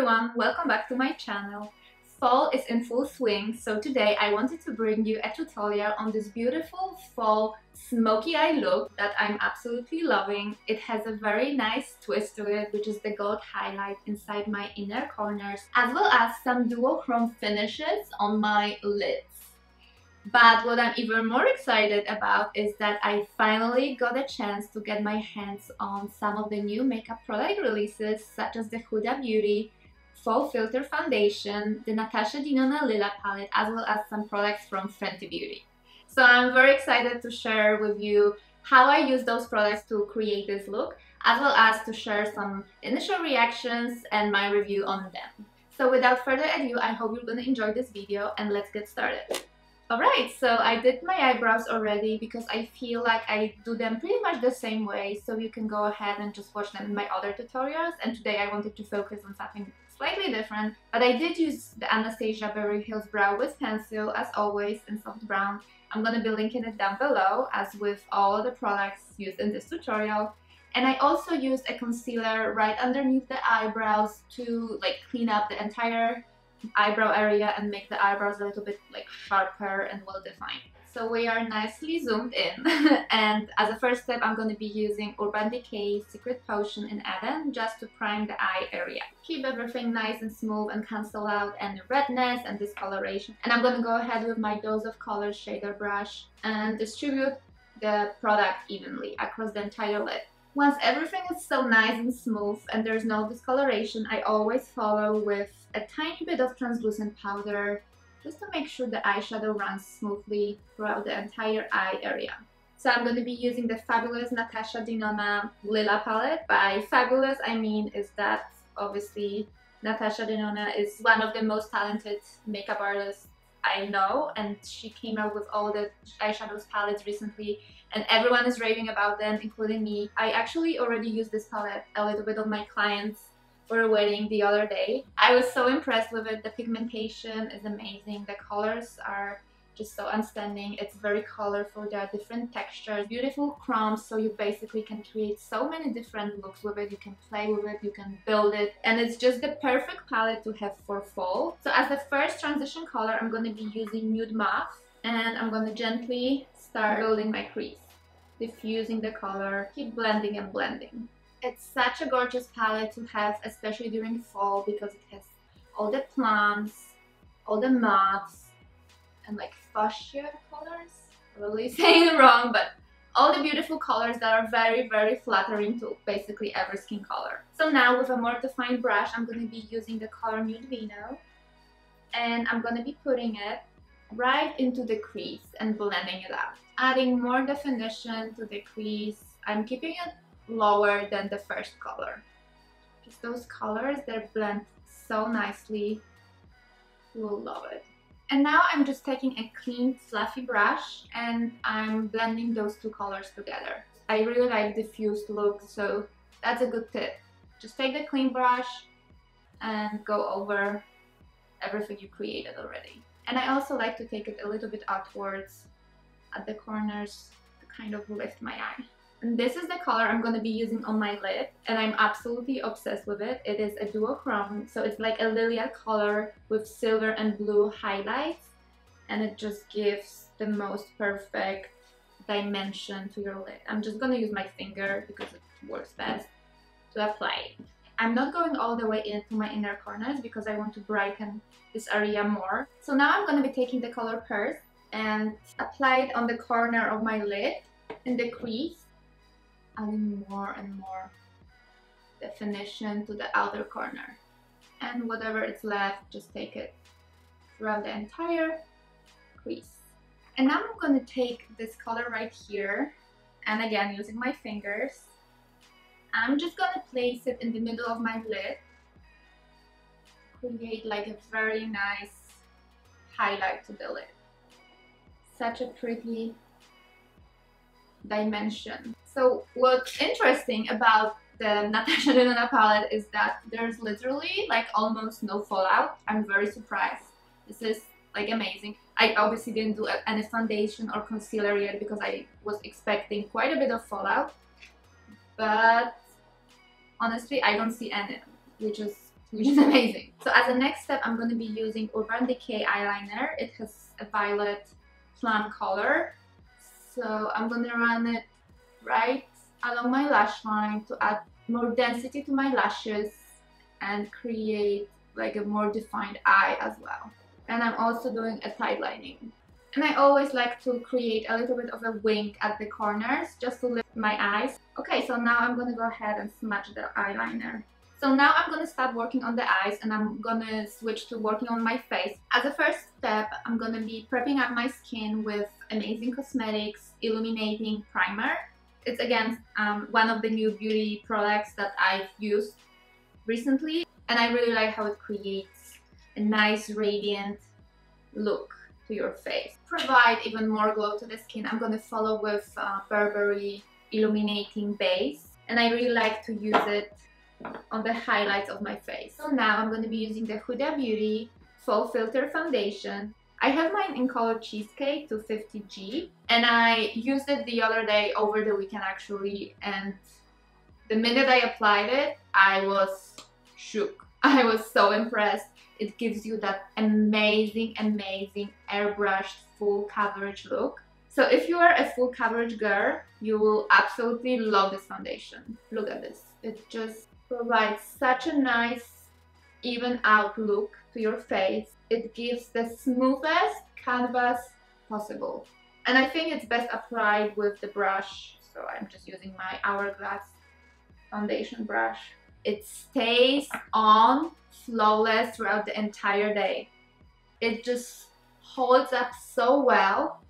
everyone, welcome back to my channel. Fall is in full swing, so today I wanted to bring you a tutorial on this beautiful fall smoky eye look that I'm absolutely loving. It has a very nice twist to it, which is the gold highlight inside my inner corners, as well as some duochrome finishes on my lids. But what I'm even more excited about is that I finally got a chance to get my hands on some of the new makeup product releases, such as the Huda Beauty Faux Filter Foundation, the Natasha Denona Lila palette, as well as some products from Fenty Beauty. So I'm very excited to share with you how I use those products to create this look, as well as to share some initial reactions and my review on them. So without further ado, I hope you're going to enjoy this video and let's get started. Alright, so I did my eyebrows already because I feel like I do them pretty much the same way, so you can go ahead and just watch them in my other tutorials, and today I wanted to focus on something slightly different. But I did use the Anastasia Beverly Hills brow with pencil, as always, in soft brown. I'm gonna be linking it down below, as with all the products used in this tutorial. And I also used a concealer right underneath the eyebrows to clean up the entire eyebrow area and make the eyebrows a little bit sharper and well defined. So we are nicely zoomed in and as a first step I'm going to be using Decay Secret Potion in Eden just to prime the eye area. Keep everything nice and smooth and cancel out any redness and discoloration. And I'm going to go ahead with my Dose of Color shader brush and distribute the product evenly across the entire lid. Once everything is so nice and smooth and there's no discoloration, I always follow with a tiny bit of translucent powder just to make sure the eyeshadow runs smoothly throughout the entire eye area. So I'm going to be using the fabulous Natasha Denona Lila palette. By fabulous, I mean is that obviously Natasha Denona is one of the most talented makeup artists I know, and she came out with all the eyeshadows palettes recently and everyone is raving about them, including me. I actually already used this palette a little bit on my clients for a wedding the other day. I was so impressed with it. The pigmentation is amazing. The colors are just so outstanding. It's very colorful. There are different textures, beautiful crumbs, so you basically can create so many different looks with it. You can play with it, you can build it, and it's just the perfect palette to have for fall. So as the first transition color, I'm going to be using Nude Mauve, and I'm going to gently start building my crease, diffusing the color, keep blending and blending. It's such a gorgeous palette to have, especially during fall, because it has all the plums, all the mauves, and fuchsia colors. I'm really saying it wrong, but all the beautiful colors that are very, very flattering to basically every skin color. So now with a more defined brush, I'm going to be using the color Nude Vino, and I'm going to be putting it right into the crease and blending it out. Adding more definition to the crease. I'm keeping it lower than the first color. Just those colors that blend so nicely. You will love it. And now I'm just taking a clean fluffy brush and I'm blending those two colors together. I really like diffused look, so that's a good tip. Just take the clean brush and go over everything you created already. And I also like to take it a little bit outwards at the corners to kind of lift my eye. And this is the color I'm going to be using on my lid, and I'm absolutely obsessed with it. It is a duochrome, so it's like a lilac color with silver and blue highlights, and it just gives the most perfect dimension to your lid. I'm just going to use my finger because it works best to apply it. I'm not going all the way into my inner corners because I want to brighten this area more. So now I'm going to be taking the color Purse and apply it on the corner of my lid in the crease, adding more and more definition to the outer corner. And whatever is left, just take it throughout the entire crease. And now I'm going to take this color right here, and again using my fingers, I'm just going to place it in the middle of my lid, create a very nice highlight to the lid. Such a pretty dimension. So what's interesting about the Natasha Denona palette is that there's literally almost no fallout. I'm very surprised. This is amazing. I obviously didn't do any foundation or concealer yet because I was expecting quite a bit of fallout, but honestly I don't see any, which is which is amazing. So as a next step, I'm going to be using Urban Decay eyeliner. It has a violet plum color. So I'm going to run it right along my lash line to add more density to my lashes and create like a more defined eye as well. And I'm also doing a tight lining. And I always like to create a little bit of a wink at the corners just to lift my eyes. Okay, so now I'm going to go ahead and smudge the eyeliner. So now I'm going to start working on the eyes and I'm going to switch to working on my face. As a first step, I'm going to be prepping up my skin with Amazing Cosmetics Illuminating Primer. It's again one of the new beauty products that I've used recently, and I really like how it creates a nice radiant look to your face. To provide even more glow to the skin, I'm going to follow with Burberry Illuminating Base, and I really like to use it on the highlights of my face. So now I'm going to be using the Huda Beauty Faux Filter Foundation. I have mine in color Cheesecake 250G, and I used it the other day over the weekend actually, and the minute I applied it, I was shook. I was so impressed. It gives you that amazing airbrushed full coverage look. So if you are a full coverage girl, you will absolutely love this foundation. Look at this. It just provides such a nice even out look to your face. It gives the smoothest canvas possible. And I think it's best applied with the brush. So I'm just using my Hourglass foundation brush. It stays on flawless throughout the entire day. It just holds up so well.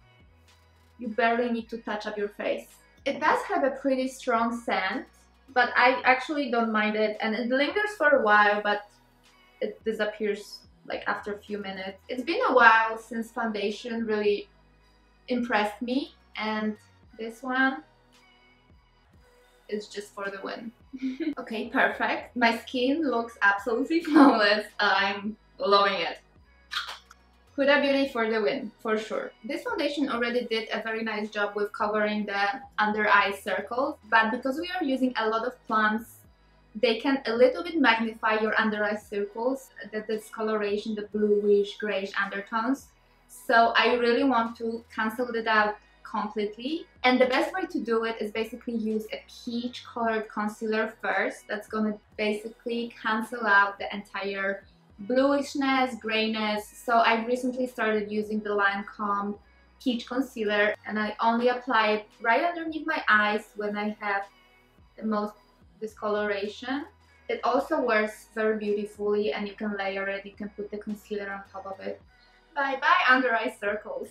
You barely need to touch up your face. It does have a pretty strong scent, but I actually don't mind it, and it lingers for a while, but it disappears like after a few minutes. It's been a while since foundation really impressed me, and this one is just for the win. Okay, perfect. My skin looks absolutely flawless. I'm loving it. Huda Beauty for the win, for sure. This foundation already did a very nice job with covering the under eye circles, but because we are using a lot of plums, they can a little bit magnify your under eye circles, the discoloration, the bluish, grayish undertones. So I really want to cancel it out completely, and the best way to do it is basically use a peach colored concealer first. That's gonna basically cancel out the entire bluishness, grayness. So I recently started using the Lancôme Peach concealer, and I only apply it right underneath my eyes when I have the most discoloration. It also wears very beautifully, and you can layer it, you can put the concealer on top of it. Bye bye under eye circles.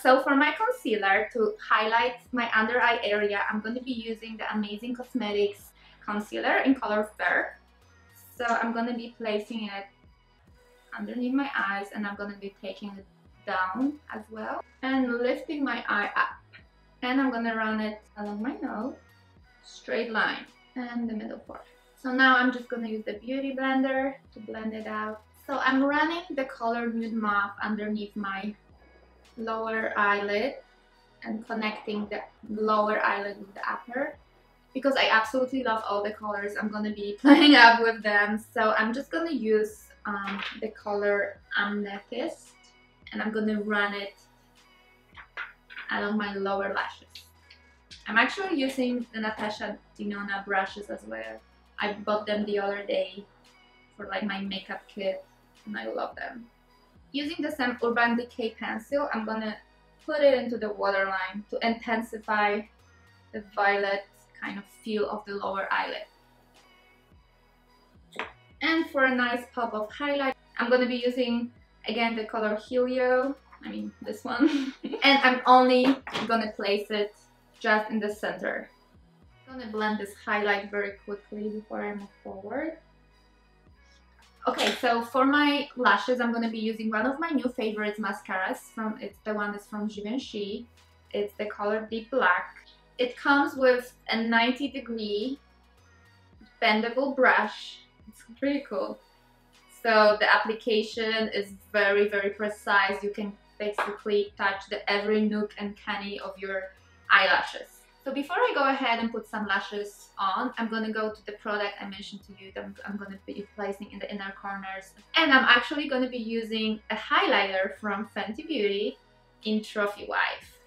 So for my concealer, to highlight my under eye area, I'm going to be using the Amazing Cosmetics concealer in color Fair. So I'm going to be placing it underneath my eyes, and I'm going to be taking it down as well and lifting my eye up, and I'm going to run it along my nose, straight line, and the middle part. So now I'm just going to use the Beauty Blender to blend it out. So I'm running the color Nude Mauve underneath my lower eyelid and connecting the lower eyelid with the upper, because I absolutely love all the colors. I'm going to be playing up with them. So I'm just going to use the color Amethyst, and I'm going to run it along my lower lashes. I'm actually using the Natasha Denona brushes as well. I bought them the other day for like my makeup kit, and I love them. Using the same Urban Decay pencil, I'm gonna put it into the waterline to intensify the violet kind of feel of the lower eyelid. And for a nice pop of highlight, I'm gonna be using again the color Helio, I mean this one, and I'm only gonna place it just in the center. I'm gonna blend this highlight very quickly before I move forward. Okay, so for my lashes, I'm going to be using one of my new favorites mascaras. The one that's from Givenchy. It's the color Deep Black. It comes with a 90-degree bendable brush. It's pretty cool. So the application is very precise. You can basically touch every nook and cranny of your eyelashes. So before I go ahead and put some lashes on, I'm gonna go to the product I mentioned to you that I'm gonna be placing in the inner corners. And I'm actually gonna be using a highlighter from Fenty Beauty in Trophy Wife.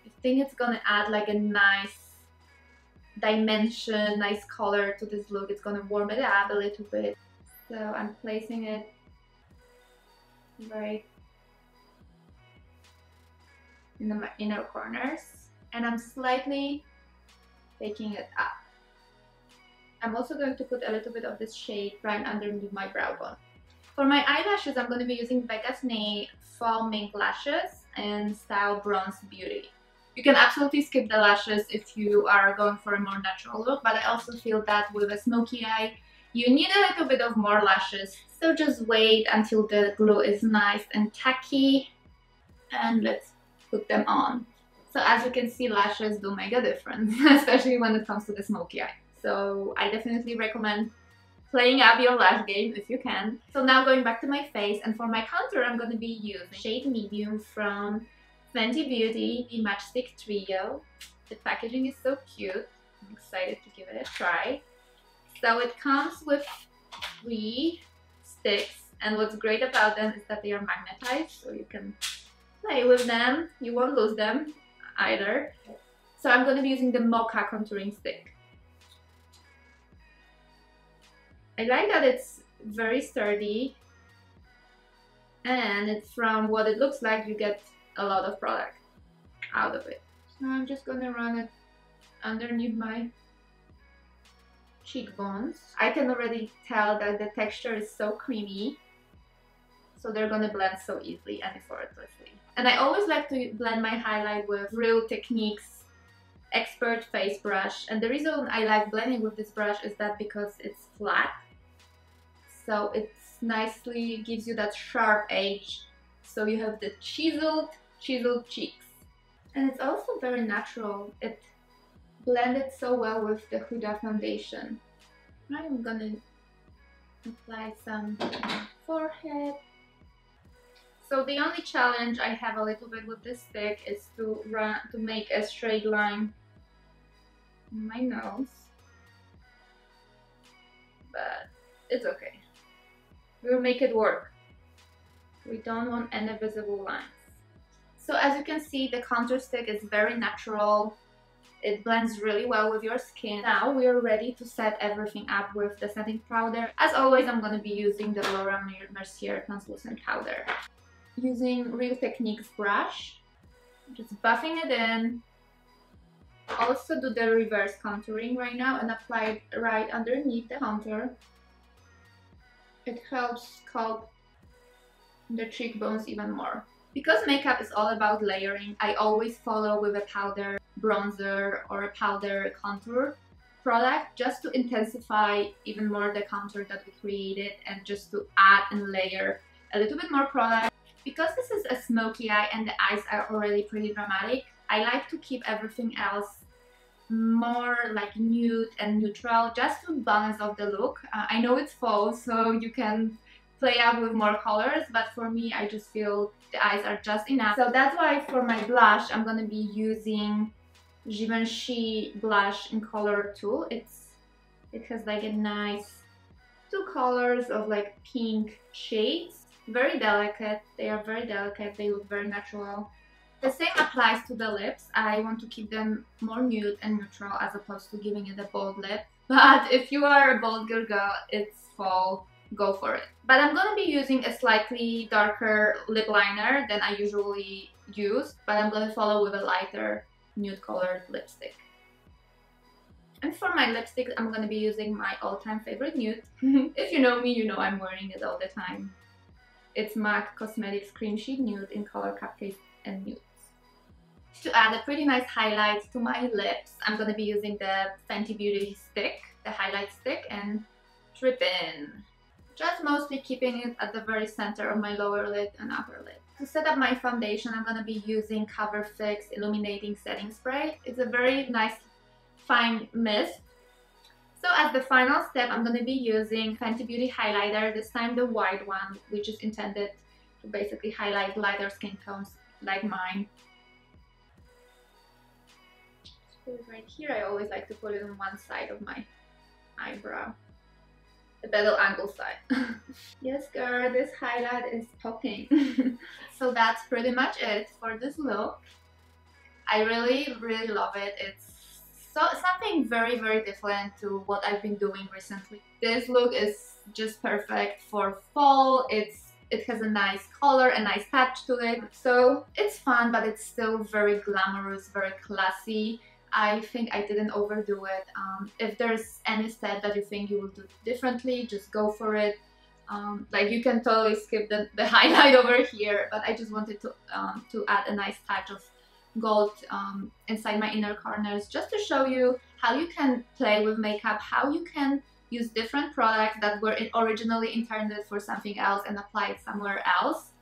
I think it's gonna add like a nice dimension, nice color to this look. It's gonna warm it up a little bit. So I'm placing it right in the inner corners, and I'm slightly taking it up. I'm also going to put a little bit of this shade right underneath my brow bone. For my eyelashes, I'm going to be using Becca's Faux Mink Lashes in style Bronze Beauty. You can absolutely skip the lashes if you are going for a more natural look, but I also feel that with a smoky eye, you need a little bit of more lashes. So just wait until the glue is nice and tacky, and let's put them on. So as you can see, lashes do make a difference, especially when it comes to the smoky eye. So I definitely recommend playing up your lash game if you can. So now going back to my face, and for my contour, I'm going to be using shade Medium from Fenty Beauty, the Matchstick Trio. The packaging is so cute. I'm excited to give it a try. So it comes with 3 sticks, and what's great about them is that they are magnetized, so you can play with them. You won't lose them either. So I'm going to be using the Mocha contouring stick. I like that it's very sturdy, and it's from what it looks like, you get a lot of product out of it. So I'm just going to run it underneath my cheekbones. I can already tell that the texture is so creamy, so they're gonna blend so easily and effortlessly. And I always like to blend my highlight with Real Techniques Expert Face Brush, and the reason I like blending with this brush is that because it's flat, so it nicely gives you that sharp edge, so you have the chiseled cheeks. And it's also very natural. It blended so well with the Huda foundation. I'm gonna apply some on my forehead. So the only challenge I have a little bit with this stick is to make a straight line in my nose, but it's okay. We'll make it work. We don't want any visible lines. So as you can see, the contour stick is very natural. It blends really well with your skin. Now we are ready to set everything up with the setting powder. As always, I'm going to be using the Laura Mercier translucent powder. Using Real Techniques brush, just buffing it in. Also do the reverse contouring right now and apply it right underneath the contour. It helps sculpt the cheekbones even more. Because makeup is all about layering, I always follow with a powder bronzer or a powder contour product just to intensify even more the contour that we created and just to add and layer a little bit more product. Because this is a smoky eye and the eyes are already pretty dramatic, I like to keep everything else more like nude and neutral just to balance off the look. I know it's fall, so you can play up with more colors, but for me, I just feel the eyes are just enough. So that's why for my blush, I'm gonna be using Givenchy blush in color 2. It has like a nice 2 colors of like pink shades. Very delicate. They are very delicate. They look very natural. The same applies to the lips. I want to keep them more nude and neutral as opposed to giving it a bold lip. But if you are a bold girl, it's fall, go for it. But I'm going to be using a slightly darker lip liner than I usually use, but I'm going to follow with a lighter nude colored lipstick. And for my lipstick, I'm going to be using my all-time favorite nude. If you know me, you know I'm wearing it all the time. It's MAC Cosmetics Cream Sheet Nude in color Cupcake and Nudes. To add a pretty nice highlight to my lips, I'm going to be using the Fenty Beauty stick, the highlight stick, and drip in. Just mostly keeping it at the very center of my lower lid and upper lid. To set up my foundation, I'm going to be using Cover Fix Illuminating Setting Spray. It's a very nice fine mist. So as the final step, I'm going to be using Fenty Beauty highlighter, this time the white one, which is intended to basically highlight lighter skin tones like mine. put it right here. I always like to put it on one side of my eyebrow, the better angle side. Yes girl, this highlight is popping. So that's pretty much it for this look. I really love it. It's something very different to what I've been doing recently. This look is just perfect for fall. It has a nice color, a nice touch to it. So it's fun, but it's still very glamorous, very classy. I think I didn't overdo it. If there's any step that you think you will do differently, just go for it. Like you can totally skip the highlight over here, but I just wanted to add a nice touch of gold inside my inner corners, just to show you how you can play with makeup, how you can use different products that were originally intended for something else and apply it somewhere else.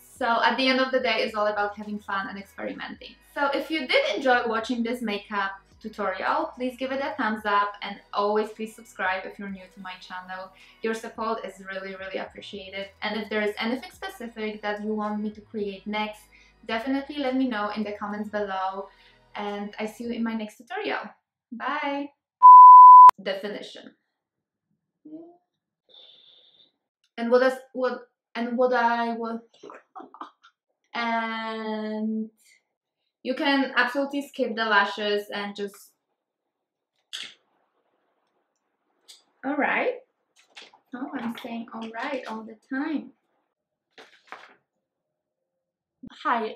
So at the end of the day, it's all about having fun and experimenting. So if you did enjoy watching this makeup tutorial, please give it a thumbs up, and always please subscribe if you're new to my channel. Your support is really appreciated. And if there is anything specific that you want me to create next, definitely let me know in the comments below, and I see you in my next tutorial. Bye! Definition. And and you can absolutely skip the lashes and just... Alright. Oh, I'm saying alright all the time. Hi,